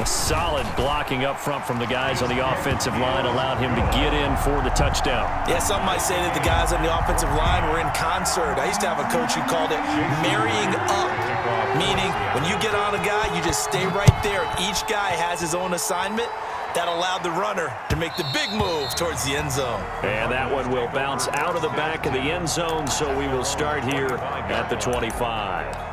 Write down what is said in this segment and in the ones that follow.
solid blocking up front from the guys on the offensive line allowed him to get in for the touchdown. Yeah, some might say that the guys on the offensive line were in concert. I used to have a coach who called it marrying up, meaning when you get on a guy, you just stay right there. Each guy has his own assignment. That allowed the runner to make the big move towards the end zone. And that one will bounce out of the back of the end zone, so we will start here at the 25.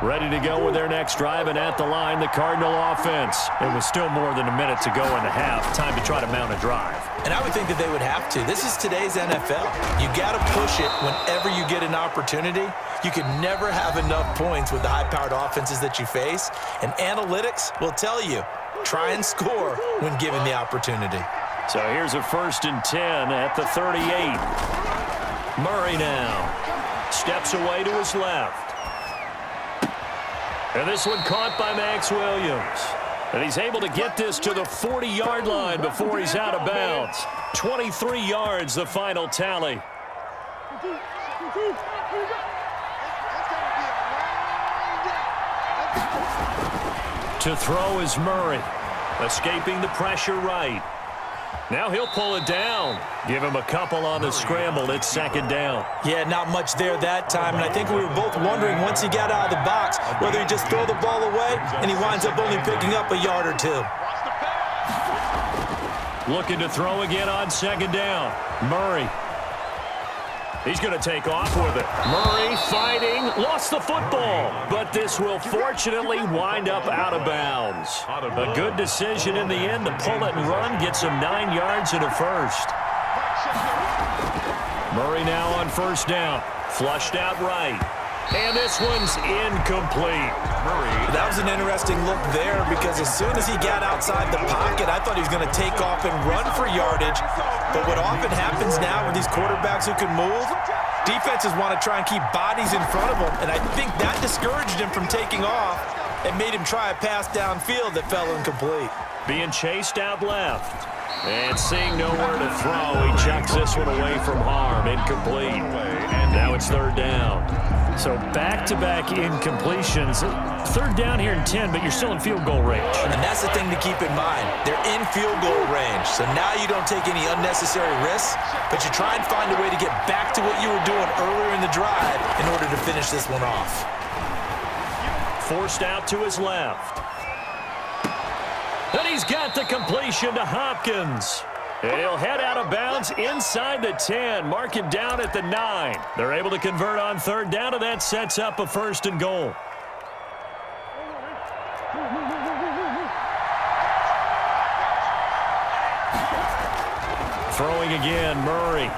Ready to go with their next drive, and at the line, the Cardinal offense. It was still more than a minute to go in the half. Time to try to mount a drive. And I would think that they would have to. This is today's NFL. You got to push it whenever you get an opportunity. You can never have enough points with the high-powered offenses that you face. And analytics will tell you, try and score when given the opportunity. So here's a 1st and 10 at the 38. Murray now steps away to his left. And this one caught by Max Williams. And he's able to get this to the 40-yard line before he's out of bounds. 23 yards, the final tally. To throw is Murray, escaping the pressure right. Now he'll pull it down. Give him a couple on the scramble. It's 2nd down. Yeah, not much there that time. And I think we were both wondering once he got out of the box whether he just throw the ball away and he winds up only picking up a yard or two. Looking to throw again on 2nd down. Murray. He's going to take off with it. Murray fighting, lost the football, but this will fortunately wind up out of bounds. A good decision in the end to pull it and run, gets him 9 yards and a first. Murray now on 1st down, flushed out right. And this one's incomplete. Murray. That was an interesting look there because as soon as he got outside the pocket, I thought he was going to take off and run for yardage. But what often happens now with these quarterbacks who can move, defenses want to try and keep bodies in front of them. And I think that discouraged him from taking off and made him try a pass downfield that fell incomplete. Being chased out left. And seeing nowhere to throw, he chucks this one away from harm. Incomplete. And now it's 3rd down. So back-to-back incompletions. 3rd down here in 10, but you're still in field goal range. And that's the thing to keep in mind. They're in field goal range. So now you don't take any unnecessary risks, but you try and find a way to get back to what you were doing earlier in the drive in order to finish this one off. Forced out to his left. And he's got the completion to Hopkins. And he'll head out of bounds inside the 10. Mark him down at the 9. They're able to convert on 3rd down, and that sets up a 1st and goal. Throwing again, Murray.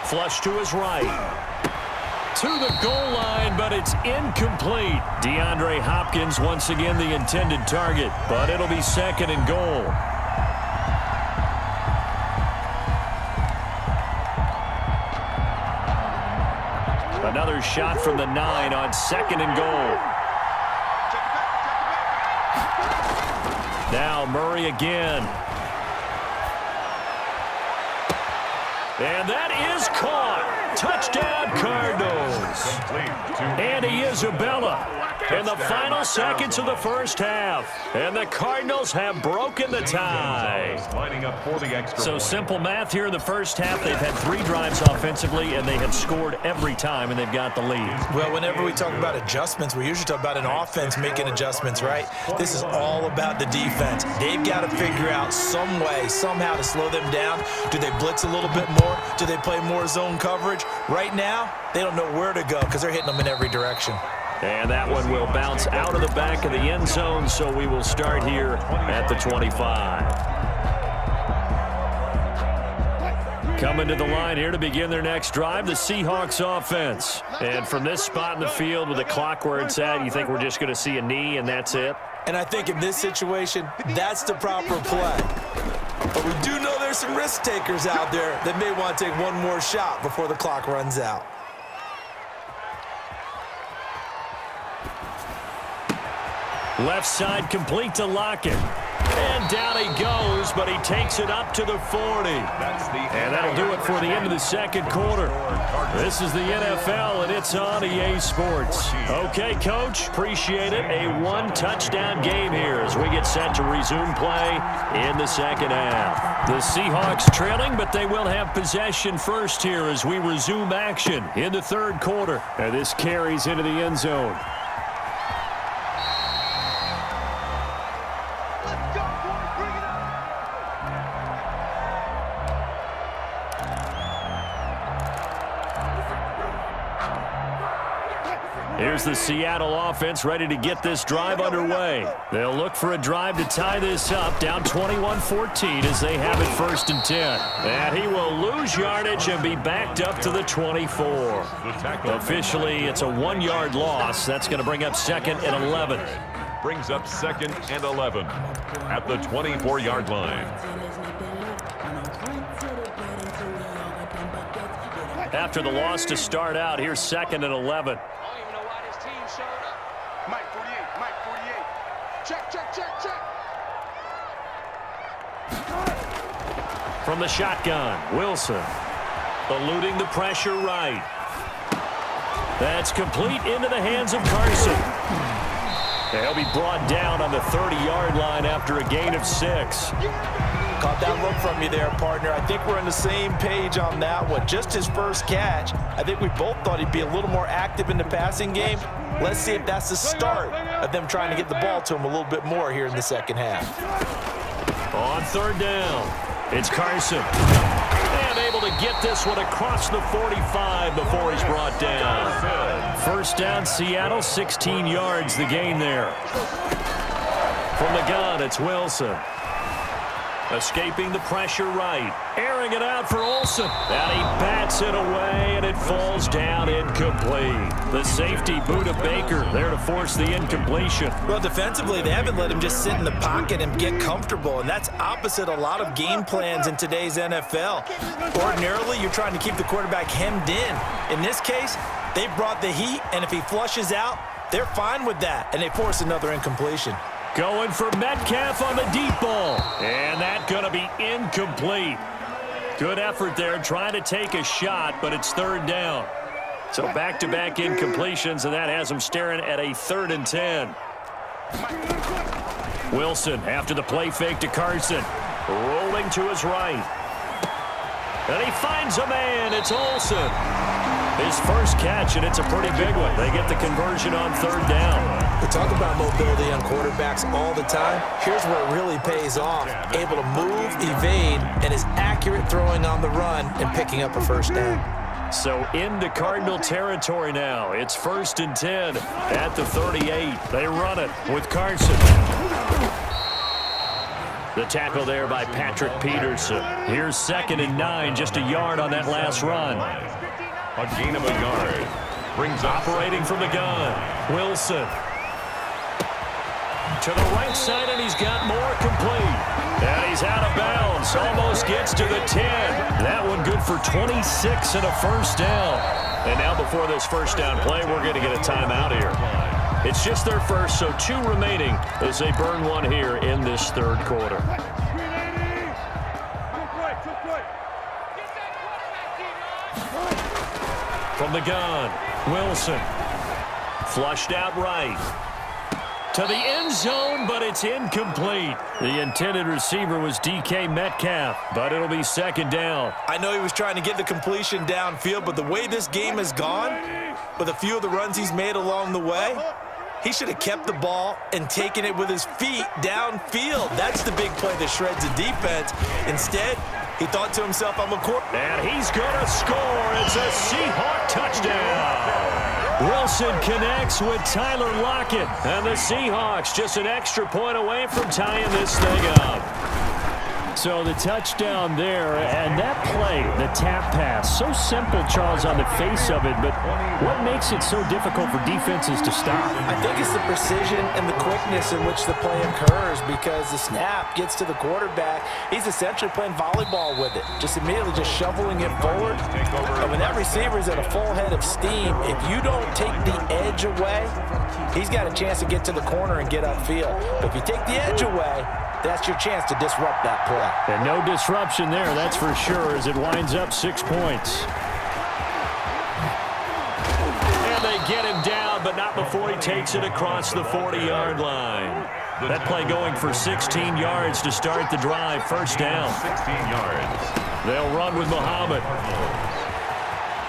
Flush to his right. To the goal line, but it's incomplete. DeAndre Hopkins once again the intended target, but it'll be 2nd and goal. Another shot from the 9 on 2nd and goal. Now Murray again. And that is caught. Touchdown, Cardinals. Andy Isabella in the final seconds of the 1st half. And the Cardinals have broken the tie. So simple math here in the 1st half. They've had 3 drives offensively, and they have scored every time, and they've got the lead. Well, whenever we talk about adjustments, we usually talk about an offense making adjustments, right? This is all about the defense. They've got to figure out some way, somehow to slow them down. Do they blitz a little bit more? Do they play more zone coverage? Right now, they don't know where to go because they're hitting them in every direction. And that one will bounce out of the back of the end zone, so we will start here at the 25. Coming to the line here to begin their next drive, the Seahawks offense. And from this spot in the field with the clock where it's at, you think we're just going to see a knee and that's it? And I think in this situation, that's the proper play. But we do know there's some risk takers out there that may want to take one more shot before the clock runs out. Left side complete to Lockett. And down he goes, but he takes it up to the 40. And that'll do it for the end of the second quarter. This is the NFL, and it's on EA Sports. Okay, Coach, appreciate it. A one-touchdown game here as we get set to resume play in the second half. The Seahawks trailing, but they will have possession first here as we resume action in the third quarter. And this carries into the end zone. Here's the Seattle offense ready to get this drive underway. They'll look for a drive to tie this up, down 21-14 as they have it 1st and 10. And he will lose yardage and be backed up to the 24. Officially, it's a 1-yard loss. That's going to bring up 2nd and 11. Brings up 2nd and 11 at the 24-yard line. After the loss to start out, here's 2nd and 11. Mike 48, Mike 48. Check, check, check, check. From the shotgun, Wilson. Eluding the pressure right. That's complete into the hands of Carson. He'll be brought down on the 30-yard line after a gain of 6. Caught that look from you there, partner. I think we're on the same page on that one. Just his first catch. I think we both thought he'd be a little more active in the passing game. Let's see if that's the start of them trying to get the ball to him a little bit more here in the second half. On 3rd down, it's Carson. And able to get this one across the 45 before he's brought down. 1st down, Seattle, 16 yards the gain there. From the gun, it's Wilson. Escaping the pressure right. Airing it out for Olsen. And he bats it away, and it falls down incomplete. The safety, Buda Baker, there to force the incompletion. Well, defensively, they haven't let him just sit in the pocket and get comfortable, and that's opposite a lot of game plans in today's NFL. Ordinarily, you're trying to keep the quarterback hemmed in. In this case, they brought the heat, and if he flushes out, they're fine with that, and they force another incompletion. Going for Metcalf on the deep ball. And that's going to be incomplete. Good effort there trying to take a shot, but it's 3rd down. So back-to-back incompletions, and that has him staring at a 3rd and 10. Wilson after the play fake to Carson. Rolling to his right. And he finds a man. It's Olsen. His first catch, and it's a pretty big one. They get the conversion on 3rd down. We talk about mobility on quarterbacks all the time. Here's where it really pays off. Able to move, evade, and is accurate throwing on the run and picking up a 1st down. So into Cardinal territory now. It's 1st and 10 at the 38. They run it with Carson. The tackle there by Patrick Peterson. Here's 2nd and 9, just a yard on that last run. A gain of a yard. Brings operating from the gun. Wilson. To the right side, and he's got more complete. And he's out of bounds. Almost gets to the 10. That one good for 26 and a 1st down. And now before this 1st down play, we're going to get a timeout here. It's just their first, so 2 remaining as they burn one here in this 3rd quarter. From the gun, Wilson. Flushed out right. To the end zone, but it's incomplete. The intended receiver was DK Metcalf, but it'll be 2nd down. I know he was trying to get the completion downfield, but the way this game has gone, with a few of the runs he's made along the way, he should have kept the ball and taken it with his feet downfield. That's the big play that shreds the defense. Instead, he thought to himself, I'm a quarterback. And he's going to score. It's a Seahawk touchdown. Wilson connects with Tyler Lockett. And the Seahawks just an extra point away from tying this thing up. So the touchdown there, and that play, the tap pass, so simple, Charles, on the face of it, but what makes it so difficult for defenses to stop? I think it's the precision and the quickness in which the play occurs, because the snap gets to the quarterback. He's essentially playing volleyball with it, just immediately just shoveling it forward. And when that receiver's at a full head of steam, if you don't take the edge away, he's got a chance to get to the corner and get upfield. But if you take the edge away, that's your chance to disrupt that play. And no disruption there, that's for sure, as it winds up 6 points. And they get him down, but not before he takes it across the 40-yard line. That play going for 16 yards to start the drive. First down. 16 yards. They'll run with Muhammad.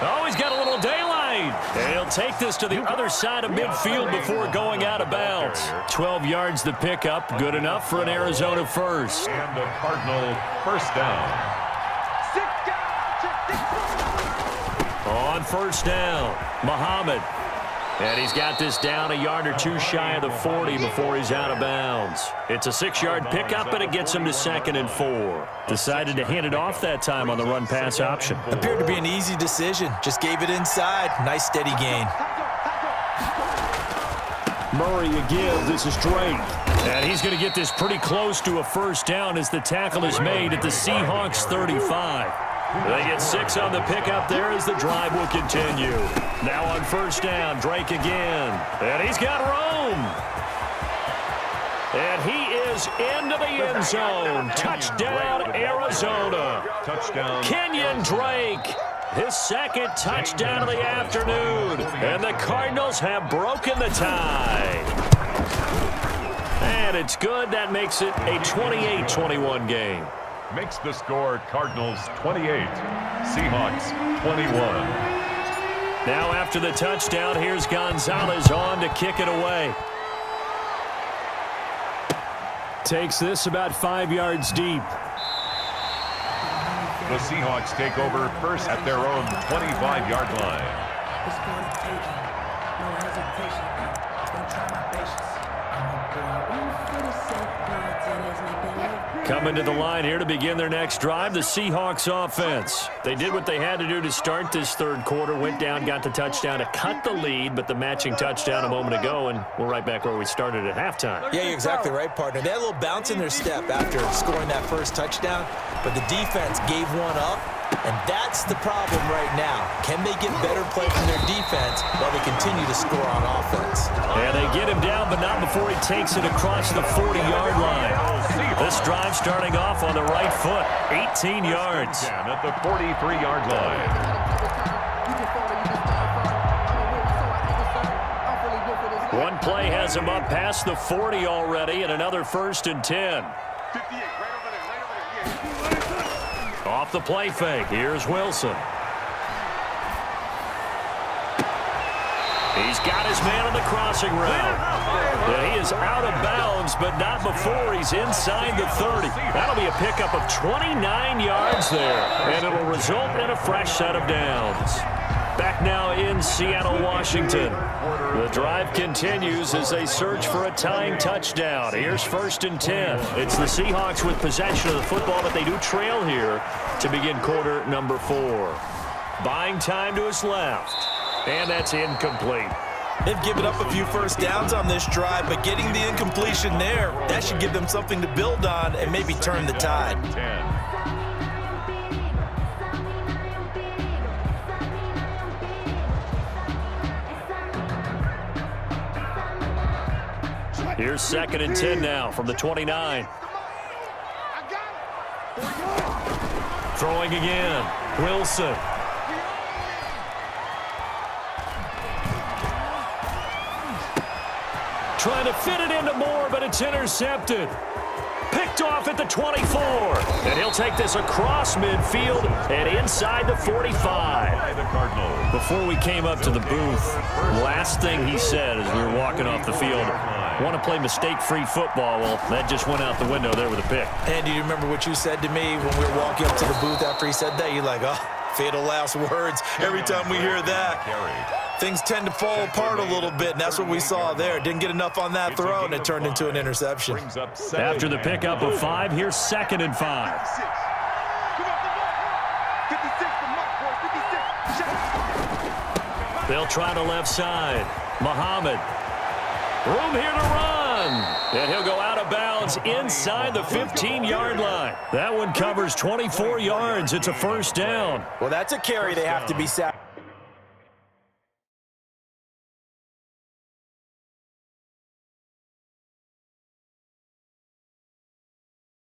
Oh, he's got a little daylight. And he'll take this to the other side of midfield before going out of bounds. 12 yards the pickup. Good enough for an Arizona first. And a Cardinal first down. On first down, Muhammad. And he's got this down a yard or two shy of the 40 before he's out of bounds. It's a 6-yard pickup, and it gets him to 2nd and 4. Decided to hand it off that time on the run-pass option. Appeared to be an easy decision. Just gave it inside. Nice steady gain. Murray again. This is Drake. And he's going to get this pretty close to a first down as the tackle is made at the Seahawks 35. They get 6 on the pickup there as the drive will continue. Now on first down, Drake again. And he's got room. And he is into the end zone. Touchdown, Arizona. Touchdown. Kenyon Drake, his 2nd touchdown of the afternoon. And the Cardinals have broken the tie. And it's good. That makes it a 28-21 game. Makes the score Cardinals 28, Seahawks 21. Now after the touchdown, here's Gonzalez on to kick it away. Takes this about 5 yards deep. The Seahawks take over first at their own 25-yard line. It's gonna take it. No hesitation. Gonna try my patience. Coming to the line here to begin their next drive, the Seahawks offense. They did what they had to do to start this third quarter, went down, got the touchdown to cut the lead, but the matching touchdown a moment ago, and we're right back where we started at halftime. Yeah, you're exactly right, partner. They had a little bounce in their step after scoring that first touchdown, but the defense gave one up, and that's the problem right now. Can they get better play from their defense while they continue to score on offense? And they get him down, but not before he takes it across the 40-yard line. This drive starting off on the right foot, 18 yards. Down at the 43-yard line. One play has him up past the 40 already, and another 1st and 10. 58, right over there. Off the play fake, here's Wilson. He's got his man on the crossing route. And he is out of bounds, but not before he's inside the 30. That'll be a pickup of 29 yards there, and it'll result in a fresh set of downs. Back now in Seattle, Washington. The drive continues as they search for a tying touchdown. Here's 1st and 10. It's the Seahawks with possession of the football, but they do trail here to begin quarter number 4. Buying time to his left. And that's incomplete. They've given up a few first downs on this drive, but getting the incompletion there, that should give them something to build on and maybe turn the tide. 10. Here's 2nd and 10 now from the 29. Throwing again. Wilson. Trying to fit it into Moore, but it's intercepted. Picked off at the 24. And he'll take this across midfield and inside the 45. The Cardinals. Before we came up to the booth, last thing he said as we were walking off the field, want to play mistake-free football. Well, that just went out the window there with a pick. And do you remember what you said to me when we were walking up to the booth after he said that? You're like, oh, fatal last words. Every time we hear that, things tend to fall apart a little bit, and that's what we saw there. Didn't get enough on that throw, and it turned into an interception. After the pickup of 5, here's 2nd and 5. They'll try the left side. Muhammad. Room here to run. And he'll go out of bounds inside the 15-yard line. That one covers 24 yards. It's a first down. Well, that's a carry they have to be satisfied.